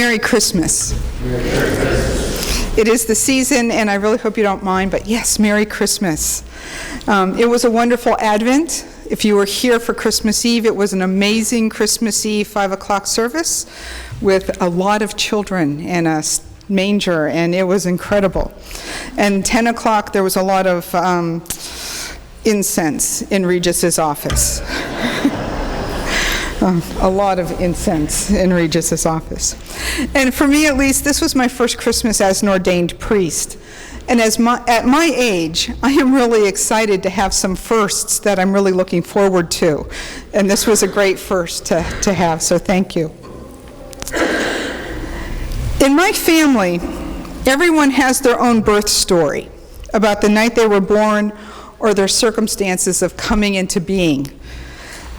Merry Christmas. Merry Christmas. It is the season, and I really hope you don't mind, but yes, Merry Christmas. It was a wonderful Advent. If you were here for Christmas Eve, it was an amazing Christmas Eve 5 o'clock service with a lot of children and a manger, and it was incredible. And 10 o'clock, there was a lot of incense in Regis's office. A lot of incense in Regis's office. And for me, at least, this was my first Christmas as an ordained priest. And at my age, I am really excited to have some firsts that I'm really looking forward to. And this was a great first to have, so thank you. In my family, everyone has their own birth story about the night they were born or their circumstances of coming into being.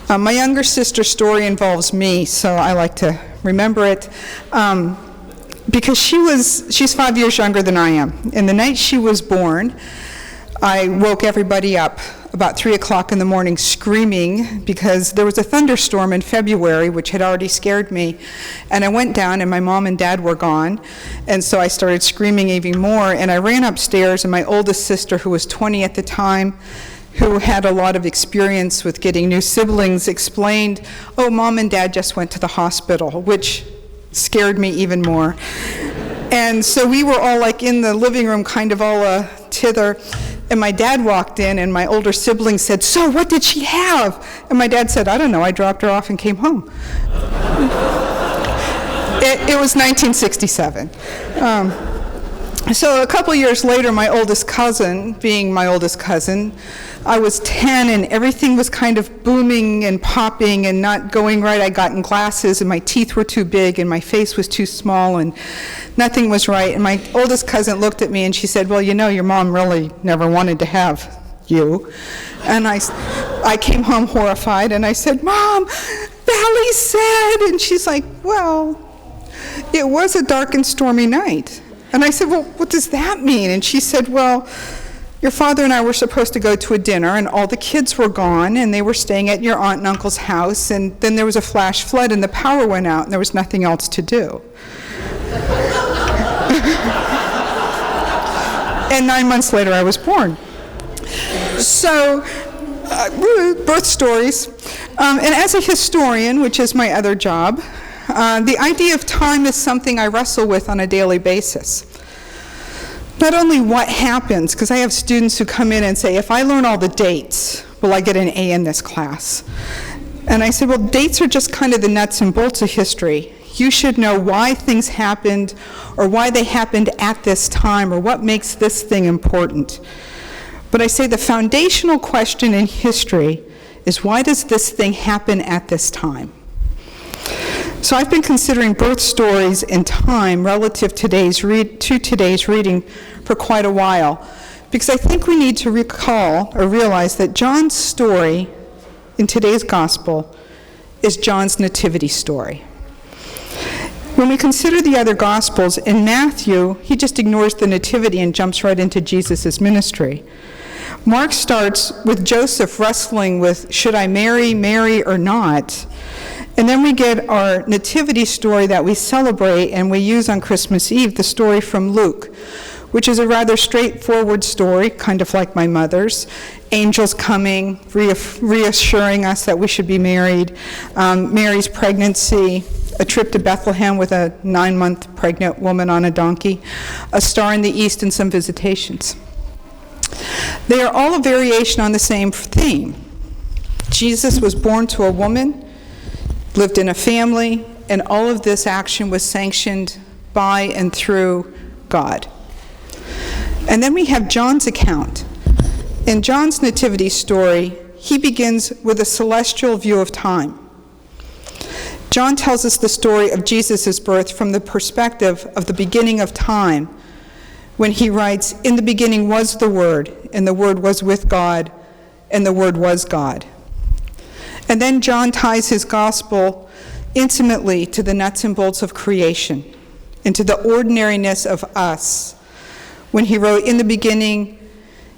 My younger sister's story involves me, so I like to remember it, because she's 5 years younger than I am. And the night she was born, I woke everybody up about 3 o'clock in the morning screaming because there was a thunderstorm in February, which had already scared me. And I went down, and my mom and dad were gone. And so I started screaming even more, and I ran upstairs, and my oldest sister, who was 20 at the time, who had a lot of experience with getting new siblings, explained, "Oh, Mom and Dad just went to the hospital," which scared me even more. And so we were all like in the living room, kind of all tither, and my dad walked in, and my older sibling said, "So what did she have?" And my dad said, "I don't know, I dropped her off and came home." It was 1967. So a couple years later, my oldest cousin, being my oldest cousin, I was 10 and everything was kind of booming and popping and not going right. I'd gotten glasses and my teeth were too big and my face was too small and nothing was right. And my oldest cousin looked at me and she said, "Well, you know, your mom really never wanted to have you." And I came home horrified and I said, "Mom, Valley said," and she's like, "Well, it was a dark and stormy night." And I said, "Well, what does that mean?" And she said, "Well, your father and I were supposed to go to a dinner, and all the kids were gone, and they were staying at your aunt and uncle's house, and then there was a flash flood, and the power went out, and there was nothing else to do." And 9 months later, I was born. So, birth stories. And as a historian, which is my other job, the idea of time is something I wrestle with on a daily basis. Not only what happens, because I have students who come in and say, "If I learn all the dates, will I get an A in this class?" And I said, well, dates are just kind of the nuts and bolts of history. You should know why things happened, or why they happened at this time, or what makes this thing important. But I say the foundational question in history is, why does this thing happen at this time? So I've been considering birth stories and time relative to today's reading for quite a while, because I think we need to recall or realize that John's story in today's gospel is John's nativity story. When we consider the other gospels, in Matthew, he just ignores the nativity and jumps right into Jesus' ministry. Mark starts with Joseph wrestling with, should I marry Mary or not? And then we get our nativity story that we celebrate and we use on Christmas Eve, the story from Luke, which is a rather straightforward story, kind of like my mother's. Angels coming, reassuring us that we should be married, Mary's pregnancy, a trip to Bethlehem with a 9-month pregnant woman on a donkey, a star in the east, and some visitations. They are all a variation on the same theme. Jesus was born to a woman, lived in a family, and all of this action was sanctioned by and through God. And then we have John's account. In John's nativity story, he begins with a celestial view of time. John tells us the story of Jesus' birth from the perspective of the beginning of time, when he writes, "In the beginning was the Word, and the Word was with God, and the Word was God." And then John ties his gospel intimately to the nuts and bolts of creation, and to the ordinariness of us, when he wrote, "In the beginning,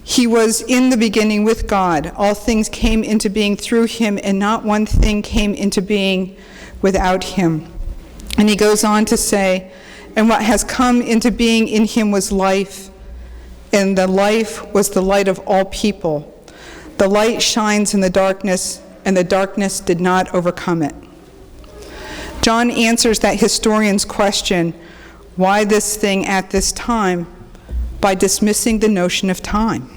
he was in the beginning with God. All things came into being through him, and not one thing came into being without him." And he goes on to say, and what has come into being in him was life, and the life was the light of all people. The light shines in the darkness, and the darkness did not overcome it. John answers that historian's question, why this thing at this time, by dismissing the notion of time.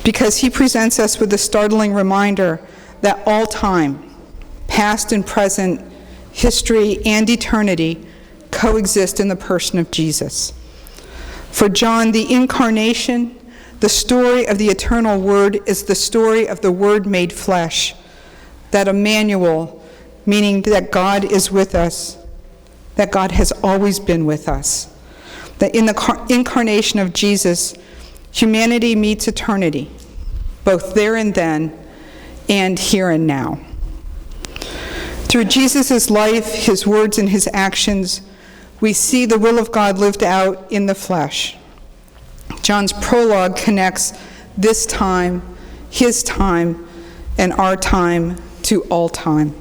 Because he presents us with a startling reminder that all time, past and present, history and eternity, coexist in the person of Jesus. For John, the incarnation, the story of the eternal Word, is the story of the Word made flesh, that Emmanuel, meaning that God is with us, that God has always been with us, that in the incarnation of Jesus, humanity meets eternity, both there and then and here and now. Through Jesus' life, his words, and his actions, we see the will of God lived out in the flesh. John's prologue connects this time, his time, and our time to all time.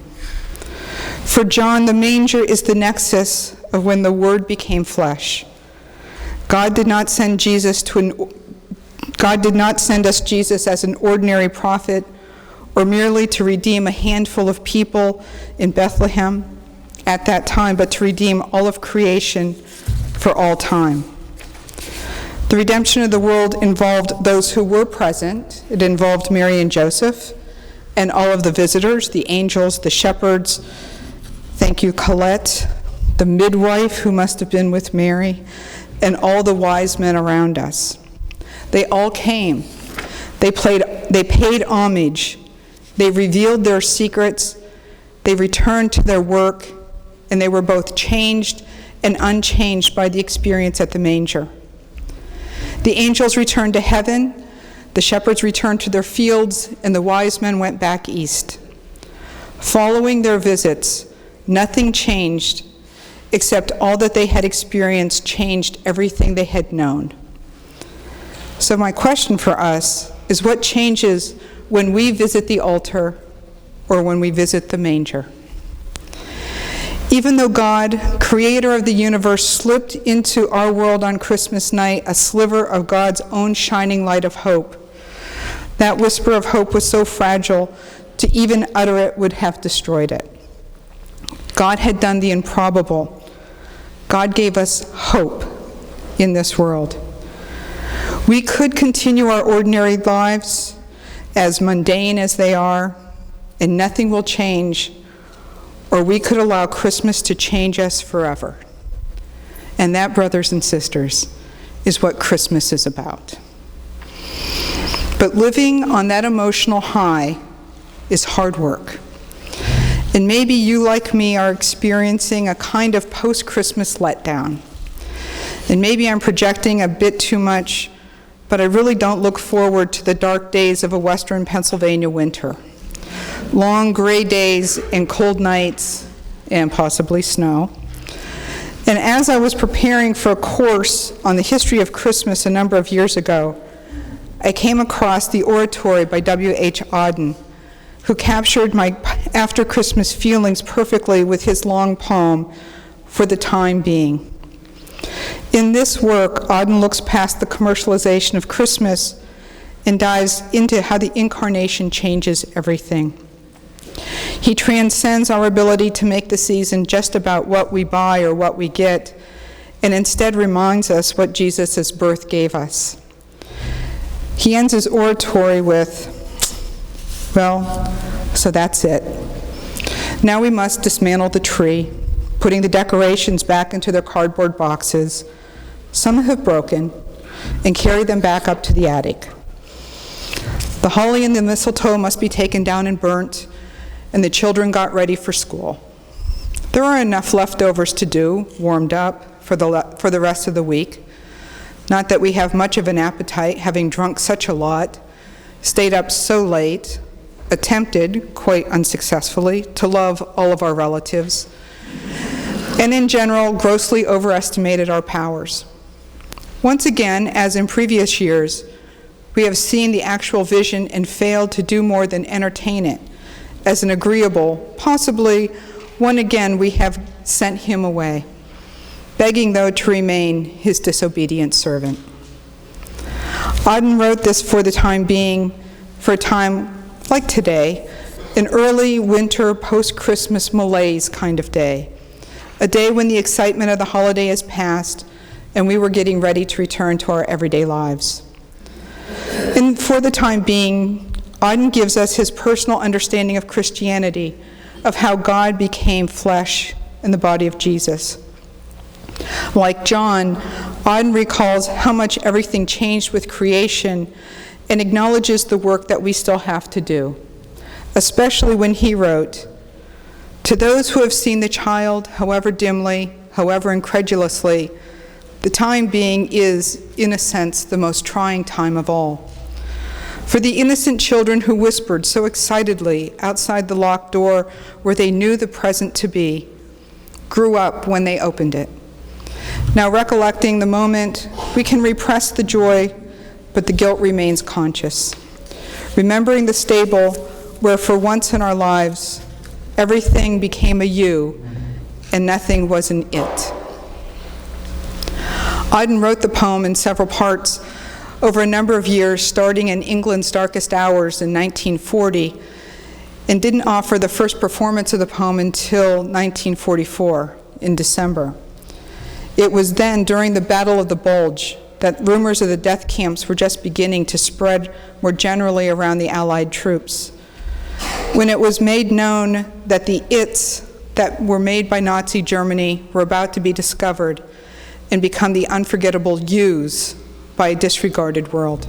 For John, the manger is the nexus of when the Word became flesh. God did not send us Jesus as an ordinary prophet or merely to redeem a handful of people in Bethlehem at that time, but to redeem all of creation for all time. The redemption of the world involved those who were present. It involved Mary and Joseph and all of the visitors, the angels, the shepherds. Thank you, Colette, the midwife who must have been with Mary, and all the wise men around us. They all came. They paid homage. They revealed their secrets. They returned to their work, and they were both changed and unchanged by the experience at the manger. The angels returned to heaven, the shepherds returned to their fields, and the wise men went back east. Following their visits, nothing changed, except all that they had experienced changed everything they had known. So my question for us is, what changes when we visit the altar or when we visit the manger? Even though God, creator of the universe, slipped into our world on Christmas night a sliver of God's own shining light of hope, that whisper of hope was so fragile, to even utter it would have destroyed it. God had done the improbable. God gave us hope in this world. We could continue our ordinary lives, as mundane as they are, and nothing will change, or we could allow Christmas to change us forever. And that, brothers and sisters, is what Christmas is about. But living on that emotional high is hard work. And maybe you, like me, are experiencing a kind of post-Christmas letdown. And maybe I'm projecting a bit too much, but I really don't look forward to the dark days of a western Pennsylvania winter. Long gray days and cold nights and possibly snow. And as I was preparing for a course on the history of Christmas a number of years ago, I came across the oratory by W.H. Auden, who captured my after-Christmas feelings perfectly with his long poem, For the Time Being. In this work, Auden looks past the commercialization of Christmas and dives into how the incarnation changes everything. He transcends our ability to make the season just about what we buy or what we get, and instead reminds us what Jesus' birth gave us. He ends his oratory with, well, so that's it. Now we must dismantle the tree, putting the decorations back into their cardboard boxes. Some have broken, and carry them back up to the attic. The holly and the mistletoe must be taken down and burnt, and the children got ready for school. There are enough leftovers to do, warmed up, for the rest of the week. Not that we have much of an appetite, having drunk such a lot, stayed up so late, attempted, quite unsuccessfully, to love all of our relatives, and in general, grossly overestimated our powers. Once again, as in previous years, we have seen the actual vision and failed to do more than entertain it as an agreeable, possibly one again we have sent him away, begging, though, to remain his disobedient servant. Auden wrote this for the time being, for a time like today, an early winter post-Christmas malaise kind of day, a day when the excitement of the holiday has passed and we were getting ready to return to our everyday lives. And for the time being, Auden gives us his personal understanding of Christianity, of how God became flesh in the body of Jesus. Like John, Auden recalls how much everything changed with creation and acknowledges the work that we still have to do, especially when he wrote, "To those who have seen the child, however dimly, however incredulously, the time being is, in a sense, the most trying time of all. For the innocent children who whispered so excitedly outside the locked door where they knew the present to be, grew up when they opened it. Now recollecting the moment, we can repress the joy, but the guilt remains conscious. Remembering the stable where for once in our lives, everything became a you and nothing was an it." Auden wrote the poem in several parts over a number of years, starting in England's darkest hours in 1940, and didn't offer the first performance of the poem until 1944, in December. It was then, during the Battle of the Bulge, that rumors of the death camps were just beginning to spread more generally around the Allied troops. When it was made known that the its that were made by Nazi Germany were about to be discovered and become the unforgettable yous by a disregarded world.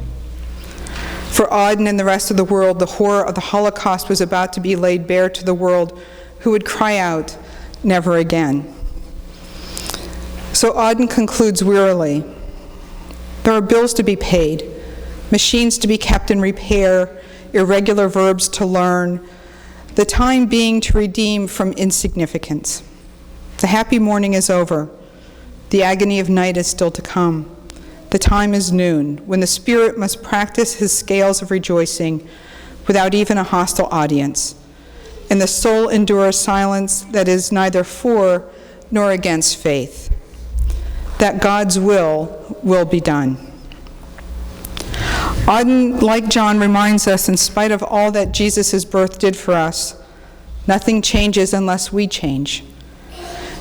For Auden and the rest of the world, the horror of the Holocaust was about to be laid bare to the world, who would cry out, "Never again." So Auden concludes wearily, "There are bills to be paid, machines to be kept in repair, irregular verbs to learn, the time being to redeem from insignificance. The happy morning is over. The agony of night is still to come. The time is noon, when the spirit must practice his scales of rejoicing without even a hostile audience, and the soul endure a silence that is neither for nor against faith, that God's will be done." Auden, like John, reminds us, in spite of all that Jesus' birth did for us, nothing changes unless we change.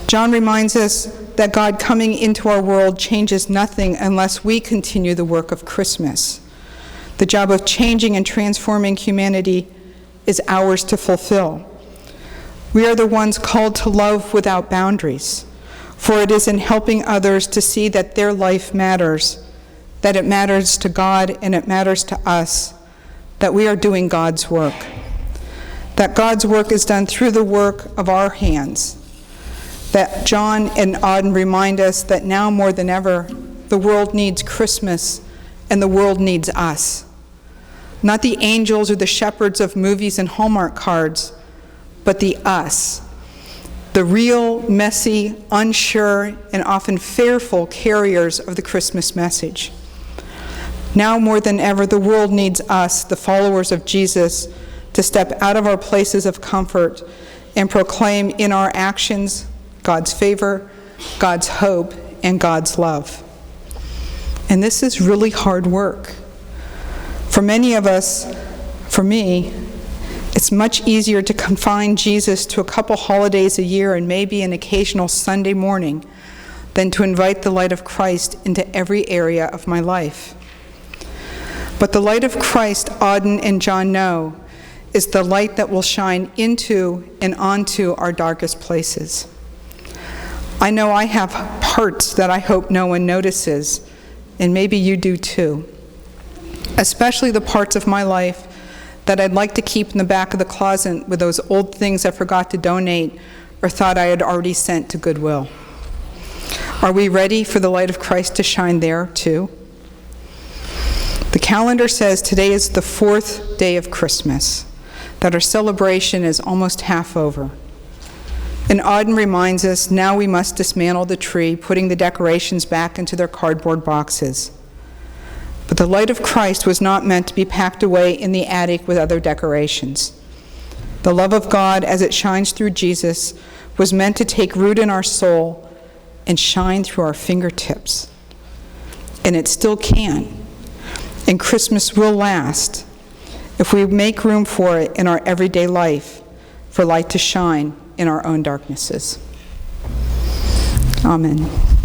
John reminds us that God coming into our world changes nothing unless we continue the work of Christmas. The job of changing and transforming humanity is ours to fulfill. We are the ones called to love without boundaries, for it is in helping others to see that their life matters, that it matters to God and it matters to us, that we are doing God's work. That God's work is done through the work of our hands. That John and Auden remind us that now more than ever, the world needs Christmas and the world needs us. Not the angels or the shepherds of movies and Hallmark cards, but the us. The real, messy, unsure, and often fearful carriers of the Christmas message. Now more than ever, the world needs us, the followers of Jesus, to step out of our places of comfort and proclaim in our actions God's favor, God's hope, and God's love. And this is really hard work. For many of us, for me, it's much easier to confine Jesus to a couple holidays a year and maybe an occasional Sunday morning than to invite the light of Christ into every area of my life. But the light of Christ, Auden and John know, is the light that will shine into and onto our darkest places. I know I have parts that I hope no one notices, and maybe you do too. Especially the parts of my life that I'd like to keep in the back of the closet with those old things I forgot to donate or thought I had already sent to Goodwill. Are we ready for the light of Christ to shine there too? The calendar says today is the 4th day of Christmas, that our celebration is almost half over. And Auden reminds us now we must dismantle the tree, putting the decorations back into their cardboard boxes. But the light of Christ was not meant to be packed away in the attic with other decorations. The love of God, as it shines through Jesus, was meant to take root in our soul and shine through our fingertips. And it still can. And Christmas will last if we make room for it in our everyday life, for light to shine in our own darknesses. Amen.